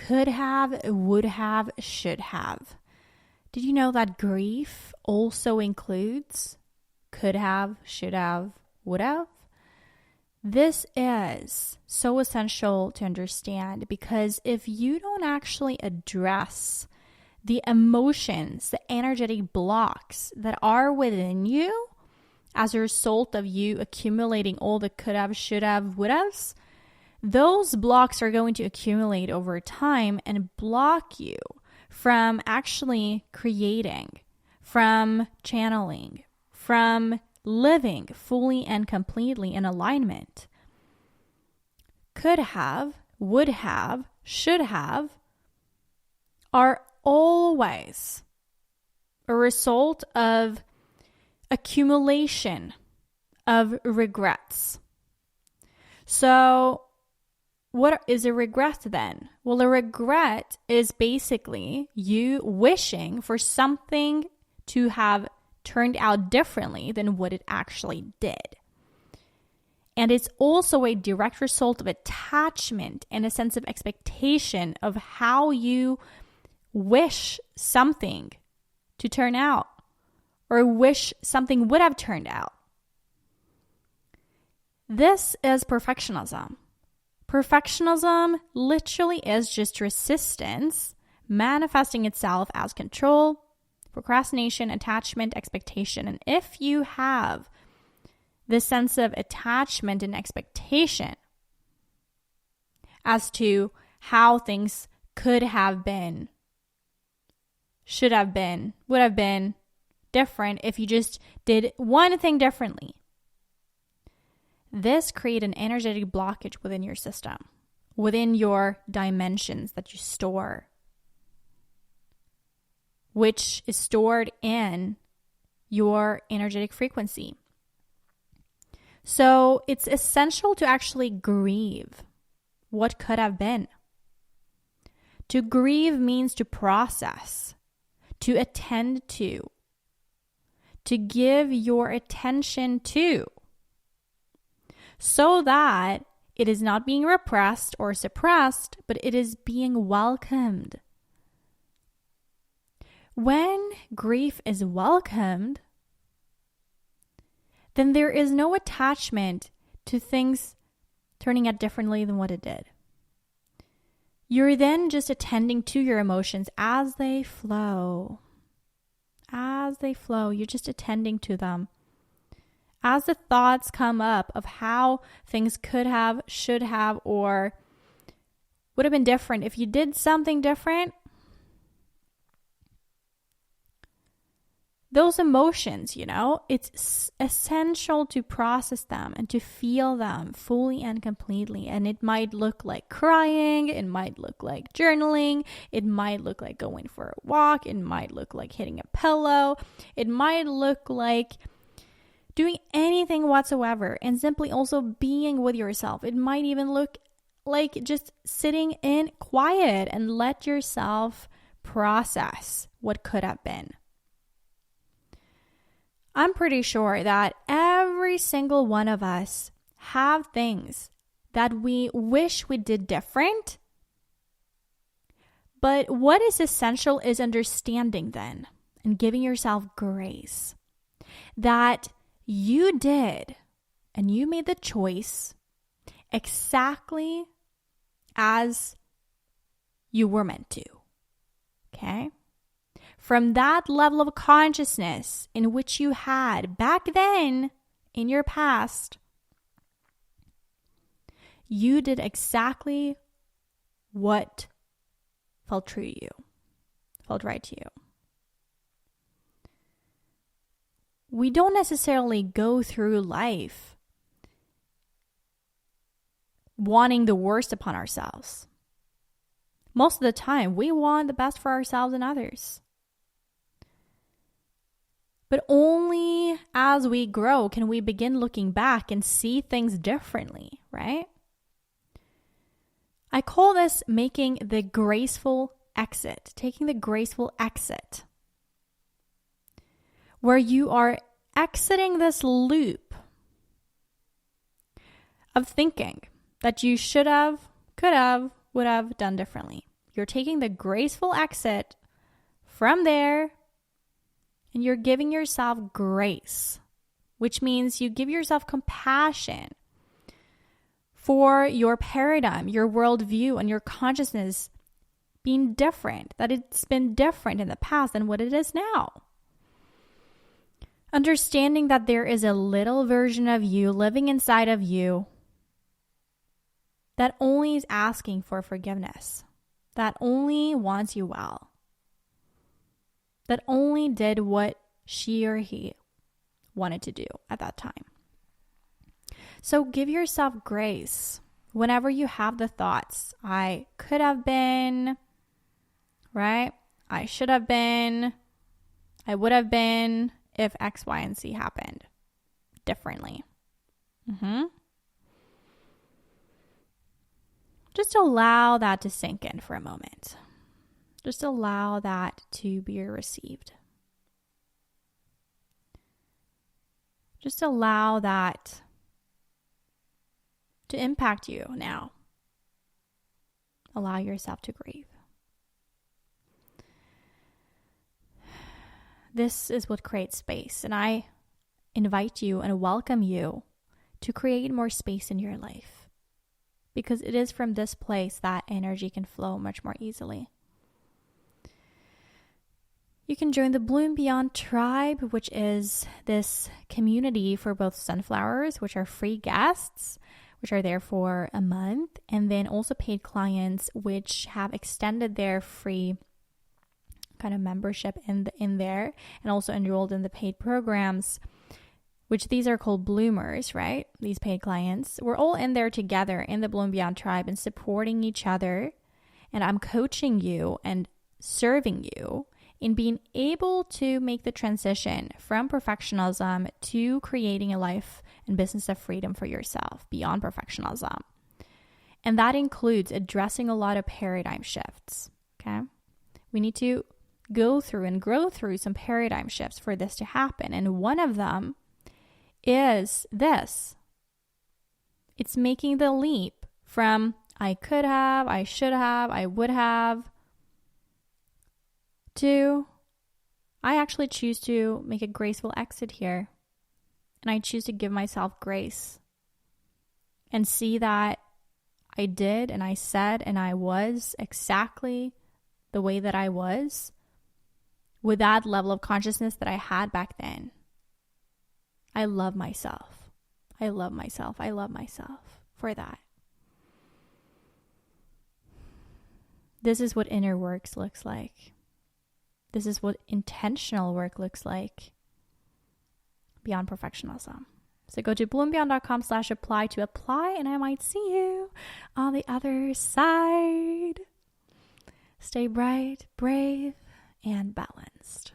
could have, would have, should have. Did you know that grief also includes could have, should have, would have? This is so essential to understand, because if you don't actually address the emotions, the energetic blocks that are within you as a result of you accumulating all the could have, should have, would haves, those blocks are going to accumulate over time and block you from actually creating, from channeling, from living fully and completely in alignment. Could have, would have, should have are always a result of accumulation of regrets. So what is a regret then? Well, a regret is basically you wishing for something to have turned out differently than what it actually did. And it's also a direct result of attachment and a sense of expectation of how you wish something to turn out or wish something would have turned out. This is perfectionism. Perfectionism literally is just resistance manifesting itself as control, procrastination, attachment, expectation. And if you have this sense of attachment and expectation as to how things could have been, should have been, would have been different if you just did one thing differently, this creates an energetic blockage within your system, within your dimensions that you store, which is stored in your energetic frequency. So it's essential to actually grieve what could have been. To grieve means to process, to attend to give your attention to, so that it is not being repressed or suppressed, but it is being welcomed. When grief is welcomed, then there is no attachment to things turning out differently than what it did. You're then just attending to your emotions as they flow. As they flow, you're just attending to them. As the thoughts come up of how things could have, should have, or would have been different if you did something different, those emotions, it's essential to process them and to feel them fully and completely. And it might look like crying, it might look like journaling, it might look like going for a walk, it might look like hitting a pillow, it might look like doing anything whatsoever and simply also being with yourself. It might even look like just sitting in quiet and let yourself process what could have been. I'm pretty sure that every single one of us have things that we wish we did different. But what is essential is understanding then and giving yourself grace that you did and you made the choice exactly as you were meant to. Okay? From that level of consciousness in which you had back then in your past, you did exactly what felt true to you, felt right to you. We don't necessarily go through life wanting the worst upon ourselves. Most of the time, we want the best for ourselves and others. But only as we grow can we begin looking back and see things differently, right? I call this making the graceful exit, taking the graceful exit, where you are exiting this loop of thinking that you should have, could have, would have done differently. You're taking the graceful exit from there and you're giving yourself grace, which means you give yourself compassion for your paradigm, your worldview, and your consciousness being different, that it's been different in the past than what it is now. Understanding that there is a little version of you living inside of you that only is asking for forgiveness, that only wants you well, that only did what she or he wanted to do at that time. So give yourself grace whenever you have the thoughts, I could have been, right? I should have been, I would have been if X, Y, and Z happened differently. Just allow that to sink in for a moment. Just allow that to be received. Just allow that to impact you now. Allow yourself to grieve. This is what creates space, and I invite you and welcome you to create more space in your life, because it is from this place that energy can flow much more easily. You can join the Bloom Beyond Tribe, which is this community for both sunflowers, which are free guests, which are there for a month, and then also paid clients, which have extended their free kind of membership in there, and also enrolled in the paid programs, which these are called bloomers, right? These paid clients. We're all in there together in the Bloom Beyond Tribe and supporting each other. And I'm coaching you and serving you in being able to make the transition from perfectionism to creating a life and business of freedom for yourself beyond perfectionism. And that includes addressing a lot of paradigm shifts, okay? We need to go through and grow through some paradigm shifts for this to happen. And one of them is this. It's making the leap from I could have, I should have, I would have, to I actually choose to make a graceful exit here. And I choose to give myself grace and see that I did and I said and I was exactly the way that I was with that level of consciousness that I had back then. I love myself. I love myself. I love myself for that. This is what inner work looks like. This is what intentional work looks like beyond perfectionism. So go to bloombeyond.com/apply to apply, and I might see you on the other side. Stay bright, brave, and balanced.